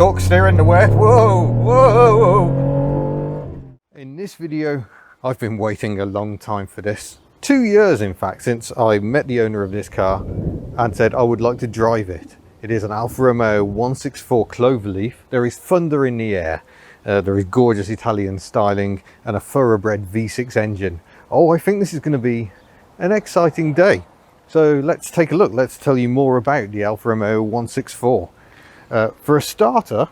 torque steering the way. Whoa, whoa. In this video, I've been waiting a long time for this. 2 years, in fact, since I met the owner of this car and said I would like to drive it. It is an Alfa Romeo 164 Cloverleaf. There is thunder in the air. There is gorgeous Italian styling and a thoroughbred V6 engine. Oh, I think this is going to be an exciting day. So let's take a look. Let's tell you more about the Alfa Romeo 164. For a starter,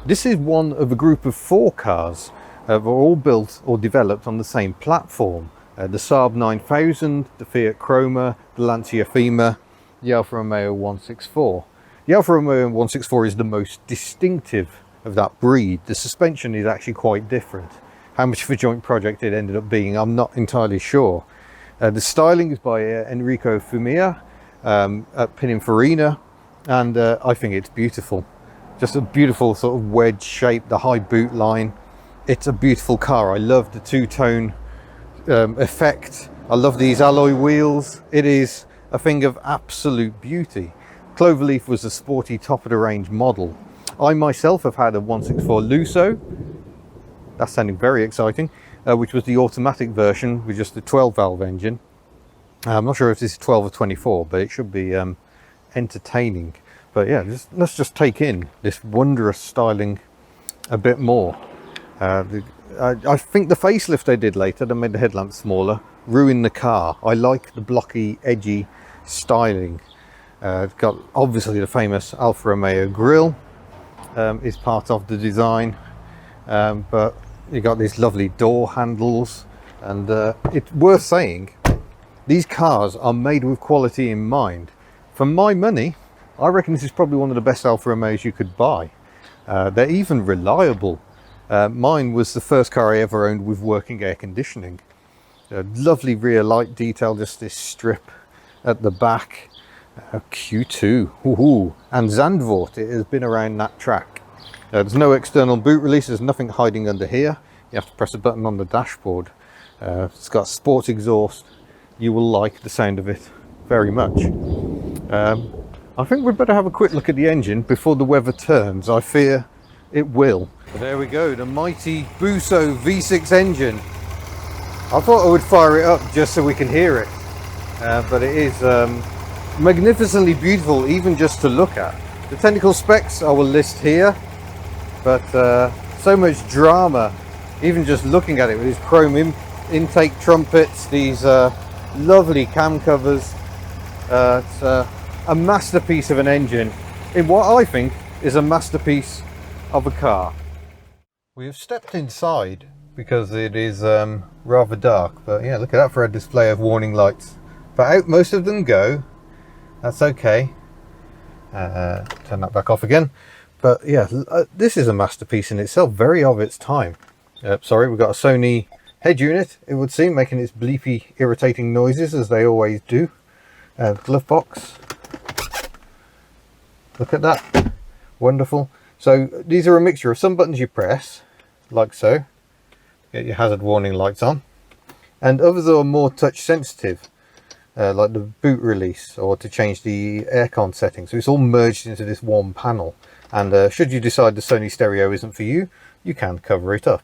this is one of a group of 4 cars that were all built or developed on the same platform. The Saab 9000, the Fiat Croma, the Lancia Fima, the Alfa Romeo 164. The Alfa Romeo 164 is the most distinctive of that breed. The suspension is actually quite different. How much of a joint project it ended up being, I'm not entirely sure. The styling is by Enrico Fumia at Pininfarina, and I think it's beautiful. Just a beautiful sort of wedge shape, the high boot line. It's a beautiful car. I love the two-tone effect. I love these alloy wheels. It is a thing of absolute beauty. Cloverleaf was a sporty top of the range model. I myself have had a 164 Lusso. That's sounding very exciting. Which was the automatic version with just the 12 valve engine. I'm not sure if this is 12 or 24, but it should be entertaining. But yeah, let's just take in this wondrous styling a bit more. I think the facelift they did later, they made the headlamp smaller, ruined the car. I like the blocky, edgy styling. It's got obviously the famous Alfa Romeo grille is part of the design, but you got these lovely door handles, and it's worth saying these cars are made with quality in mind. For my money, I reckon this is probably one of the best Alfa Romeos you could buy. They're even reliable. Mine was the first car I ever owned with working air conditioning. Lovely rear light detail, just this strip at the back. Q2, woohoo, and Zandvoort, it has been around that track. There's no external boot release, there's nothing hiding under here. You have to press a button on the dashboard. It's got sports exhaust. You will like the sound of it very much. I think we'd better have a quick look at the engine before the weather turns. I fear it will. But there we go, the mighty Busso V6 engine. I thought I would fire it up just so we can hear it. But it is magnificently beautiful, even just to look at. The technical specs I will list here, but so much drama, even just looking at it, with these chrome intake trumpets, these lovely cam covers. It's a masterpiece of an engine in what I think is a masterpiece of a car. We have stepped inside because it is rather dark, but yeah, look at that for a display of warning lights. But out most of them go. That's okay. Turn that back off again. But yeah, this is a masterpiece in itself, very of its time. Sorry, we've got a Sony head unit, it would seem, making its bleepy, irritating noises as they always do. Glove box. Look at that. Wonderful. So these are a mixture of some buttons you press, like so, get your hazard warning lights on, and others are more touch sensitive. Like the boot release, or to change the aircon setting. So it's all merged into this one panel, and should you decide the Sony stereo isn't for you, you can cover it up.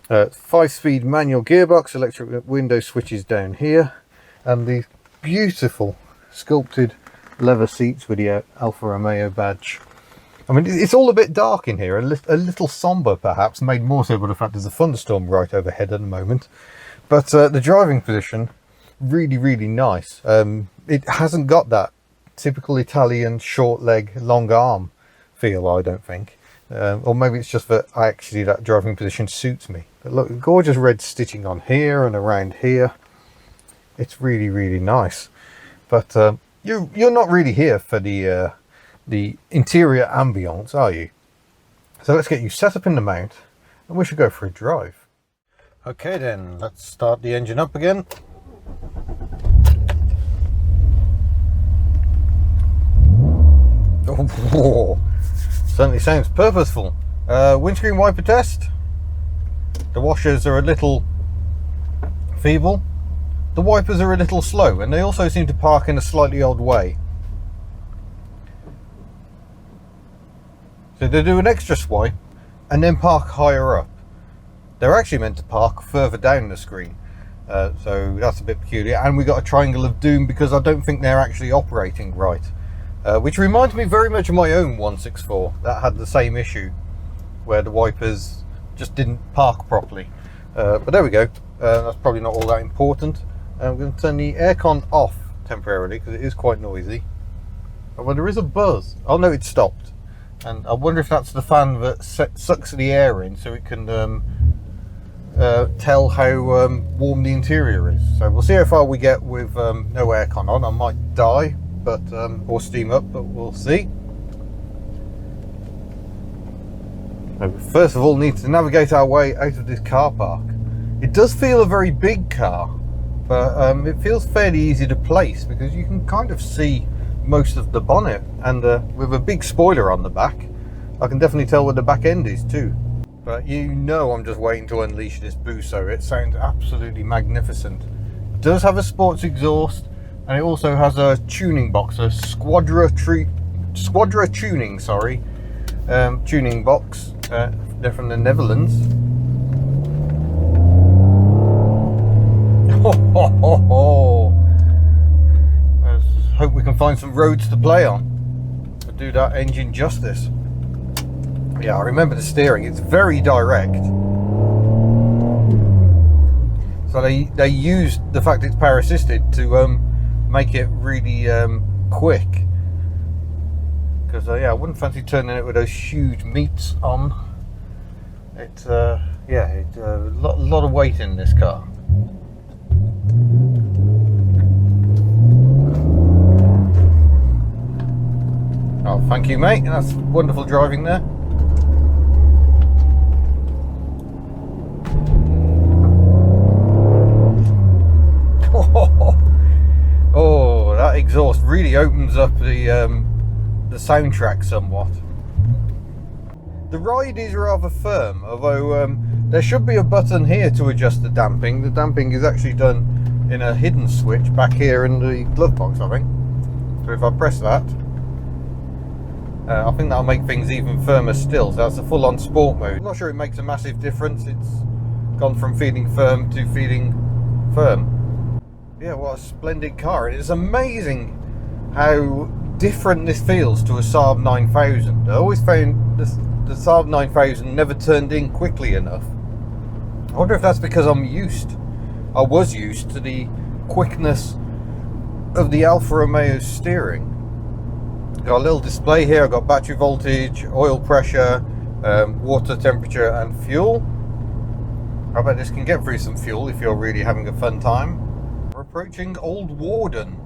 5-speed manual gearbox, electric window switches down here, and the beautiful sculpted leather seats with the Alfa Romeo badge. I mean, it's all a bit dark in here, a little somber perhaps, made more so by the fact there's a thunderstorm right overhead at the moment. But the driving position, really nice. It hasn't got that typical Italian short leg, long arm feel, I don't think. Or maybe it's just that that driving position suits me. But look, gorgeous red stitching on here and around here. It's really nice. But you're not really here for the interior ambience, are you? So let's get you set up in the mount and we should go for a drive. Okay then, let's start the engine up again. Oh, certainly sounds purposeful. Windscreen wiper test. The washers are a little feeble. The wipers are a little slow, and they also seem to park in a slightly odd way. So they do an extra swipe and then park higher up. They're actually meant to park further down the screen. So that's a bit peculiar. And we got a triangle of doom because I don't think they're actually operating right. Which reminds me very much of my own 164 that had the same issue where the wipers just didn't park properly. But there we go. That's probably not all that important. I'm going to turn the aircon off temporarily because it is quite noisy. Oh, well, there is a buzz. Oh no, it stopped. And I wonder if that's the fan that sucks the air in so it can tell how warm the interior is. So we'll see how far we get with no aircon on. I might die, but or steam up, but we'll see. So first of all, need to navigate our way out of this car park. It does feel a very big car, but it feels fairly easy to place because you can kind of see most of the bonnet, and with a big spoiler on the back, I can definitely tell where the back end is too. But you know I'm just waiting to unleash this Busso. It sounds absolutely magnificent. It does have a sports exhaust, and it also has a tuning box, a Squadra tuning, sorry, tuning box. They're from the Netherlands. Let's hope we can find some roads to play on to do that engine justice. Yeah, I remember the steering. It's very direct. So they used the fact it's power assisted to make it really quick. Because yeah, I wouldn't fancy turning it with those huge meats on. It's yeah, it's a lot of weight in this car. Oh, thank you, mate. That's wonderful driving there. Oh, that exhaust really opens up the soundtrack somewhat. The ride is rather firm, although there should be a button here to adjust the damping. The damping is actually done in a hidden switch back here in the glove box, I think. So if I press that, I think that'll make things even firmer still. So that's a full-on sport mode. I'm not sure it makes a massive difference. It's gone from feeling firm to feeling firm. Yeah, what a splendid car. And it's amazing how different this feels to a Saab 9000. I always found the Saab 9000 never turned in quickly enough. I wonder if that's because I was used to the quickness of the Alfa Romeo steering. Got a little display here. I've got battery voltage, oil pressure, water temperature and fuel. I bet this can get through some fuel if you're really having a fun time. We're approaching Old Warden,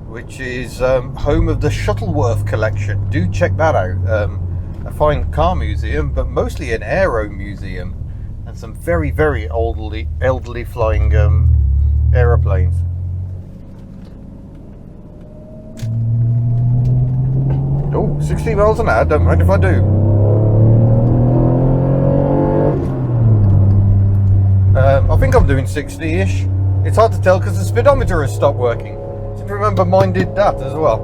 which is home of the Shuttleworth collection. Do check that out. A fine car museum, but mostly an aero museum, and some very, very elderly flying aeroplanes. Oh, 60 miles an hour, don't mind if I do. I think I'm doing 60-ish. It's hard to tell because the speedometer has stopped working. I seem to remember mine did that as well.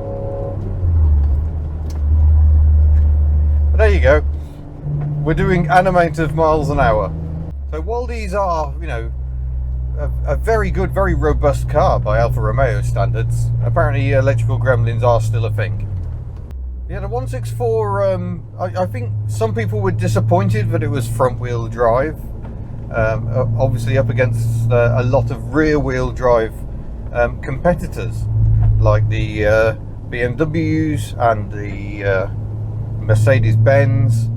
But there you go. We're doing an amount of miles an hour. So while these are, you know, a very good, very robust car by Alfa Romeo standards, apparently electrical gremlins are still a thing. Yeah, the 164, I think some people were disappointed that it was front-wheel drive. Obviously up against a lot of rear-wheel drive competitors like the BMWs and the Mercedes-Benz.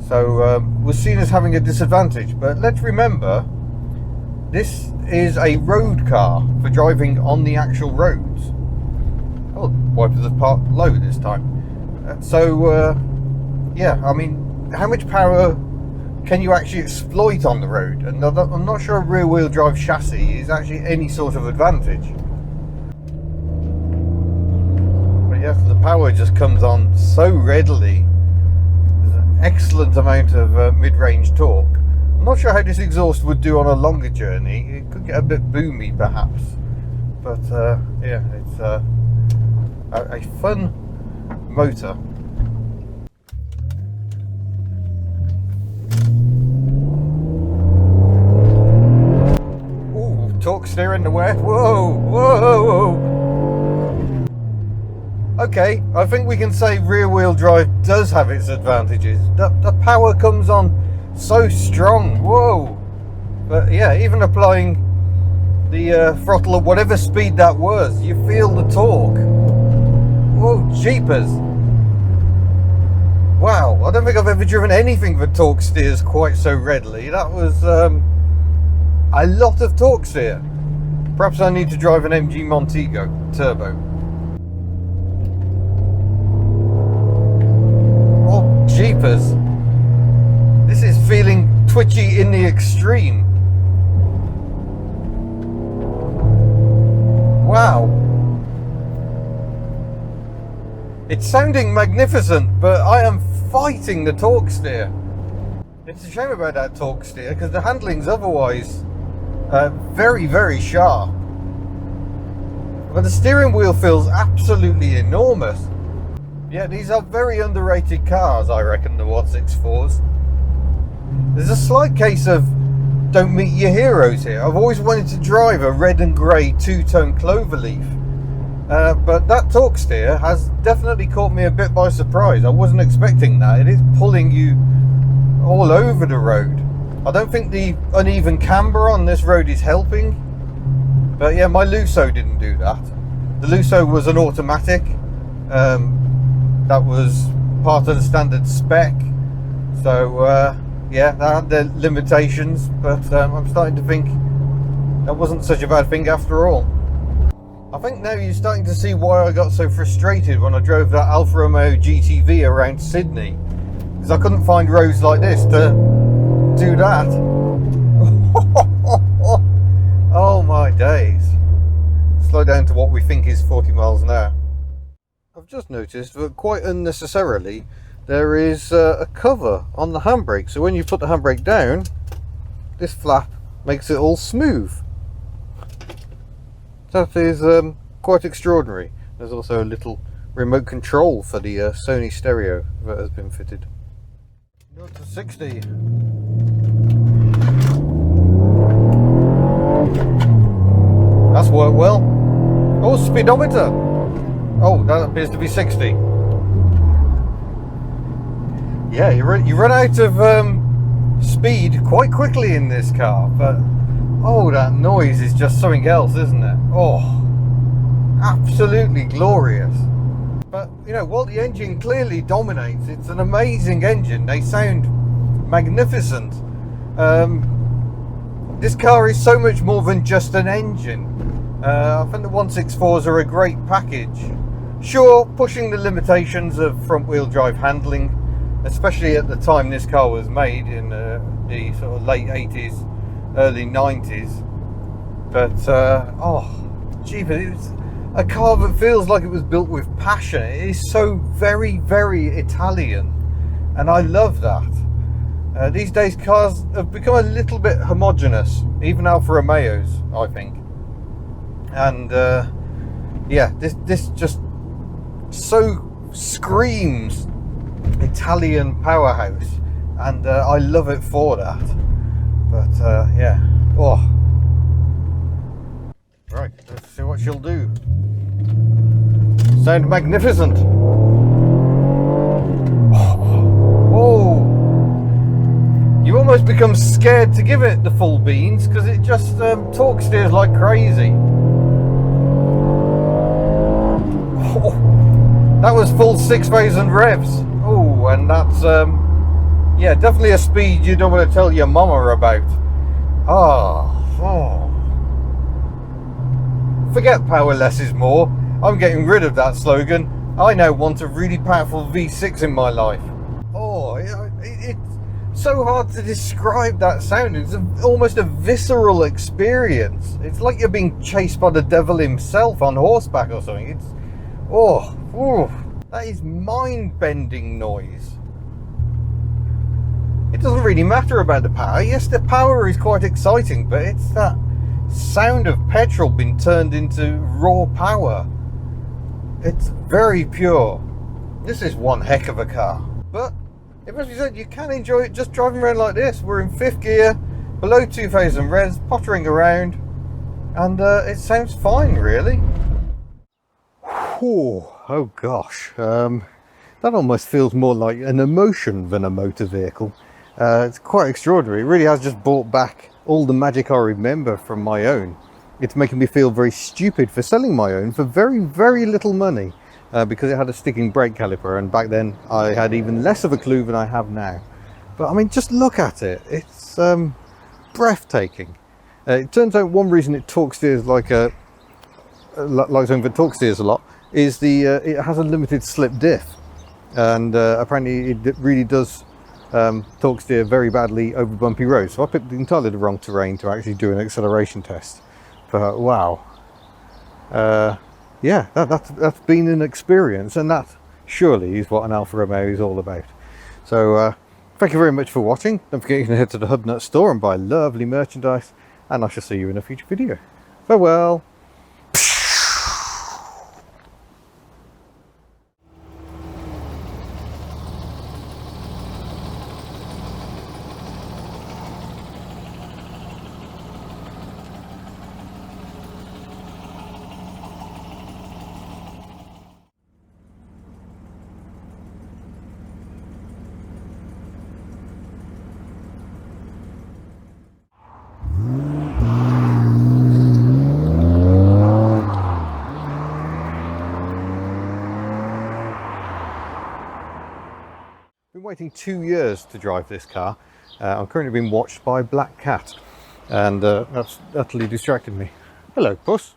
So was seen as having a disadvantage, but let's remember this is a road car for driving on the actual roads. Oh, wipers have parked low this time. Yeah, I mean, how much power can you actually exploit on the road? And I'm not sure a rear-wheel drive chassis is actually any sort of advantage. But yes, the power just comes on so readily. There's an excellent amount of mid-range torque. I'm not sure how this exhaust would do on a longer journey. It could get a bit boomy perhaps. But yeah, it's a fun motor. steering the way. Whoa, whoa, whoa. Okay, I think we can say rear wheel drive does have its advantages. The power comes on so strong. Whoa. But yeah, even applying the throttle at whatever speed that was, you feel the torque. Whoa, jeepers. Wow, I don't think I've ever driven anything that torque steers quite so readily. That was a lot of torque steer. Perhaps I need to drive an MG Montego Turbo. Oh, jeepers. This is feeling twitchy in the extreme. Wow. It's sounding magnificent, but I am fighting the torque steer. It's a shame about that torque steer because the handling's otherwise very, very sharp. But the steering wheel feels absolutely enormous. Yeah, these are very underrated cars, I reckon, the 164s. There's a slight case of don't meet your heroes here. I've always wanted to drive a red and grey two-tone Cloverleaf. But that torque steer has definitely caught me a bit by surprise. I wasn't expecting that. It is pulling you all over the road. I don't think the uneven camber on this road is helping. But yeah, my Lusso didn't do that. The Lusso was an automatic. That was part of the standard spec. So yeah, that had their limitations. But I'm starting to think that wasn't such a bad thing after all. I think now you're starting to see why I got so frustrated when I drove that Alfa Romeo GTV around Sydney, because I couldn't find roads like this to do that. Oh my days. Slow down to what we think is 40 miles an hour. I've just noticed that quite unnecessarily there is a cover on the handbrake, so when you put the handbrake down, this flap makes it all smooth. That is quite extraordinary. There's also a little remote control for the Sony stereo that has been fitted. 0 to 60. That's worked well. Oh, speedometer. Oh, that appears to be 60. Yeah, you run out of speed quite quickly in this car, but oh, that noise is just something else, isn't it? Oh, absolutely glorious. But, you know, while the engine clearly dominates, it's an amazing engine. They sound magnificent. This car is so much more than just an engine. I think the 164s are a great package. Sure, pushing the limitations of front-wheel drive handling, especially at the time this car was made in the sort of late 80s. Early 90s, but oh jeepers, it's a car that feels like it was built with passion. It is so very, very Italian, and I love that. These days cars have become a little bit homogenous, even Alfa Romeos, I think. And yeah, this just so screams Italian powerhouse, and I love it for that. But yeah, oh, right, let's see what she'll do. Sound magnificent. Oh, you almost become scared to give it the full beans because it just torque steers like crazy. Oh, that was full 6,000 revs. Oh, and that's yeah, definitely a speed you don't want to tell your mama about. Oh. Forget power less is more. I'm getting rid of that slogan. I now want a really powerful V6 in my life. Oh, it's so hard to describe that sound. It's almost a visceral experience. It's like you're being chased by the devil himself on horseback or something. It's, oh, that is mind-bending noise. It doesn't really matter about the power. Yes, the power is quite exciting, but it's that sound of petrol being turned into raw power. It's very pure. This is one heck of a car. But it must be said, you can enjoy it just driving around like this. We're in 5th gear, below 2,000 revs, pottering around. and it sounds fine, really. Oh gosh, that almost feels more like an emotion than a motor vehicle. It's quite extraordinary. It really has just brought back all the magic I remember from my own. It's making me feel very stupid for selling my own for very, very little money, because it had a sticking brake caliper, and back then I had even less of a clue than I have now. But I mean, just look at it. It's breathtaking. It turns out one reason it torque steers like something that torque steers a lot is it has a limited slip diff, and apparently it really does torque steer very badly over bumpy roads. So I picked entirely the wrong terrain to actually do an acceleration test. But wow, yeah, that's been an experience, and that surely is what an Alfa Romeo is all about. So thank you very much for watching. Don't forget you can head to the Hub Nut store and buy lovely merchandise, and I shall see you in a future video. Farewell. Been waiting 2 years to drive this car. I'm currently being watched by a black cat, and that's utterly distracted me. Hello, puss.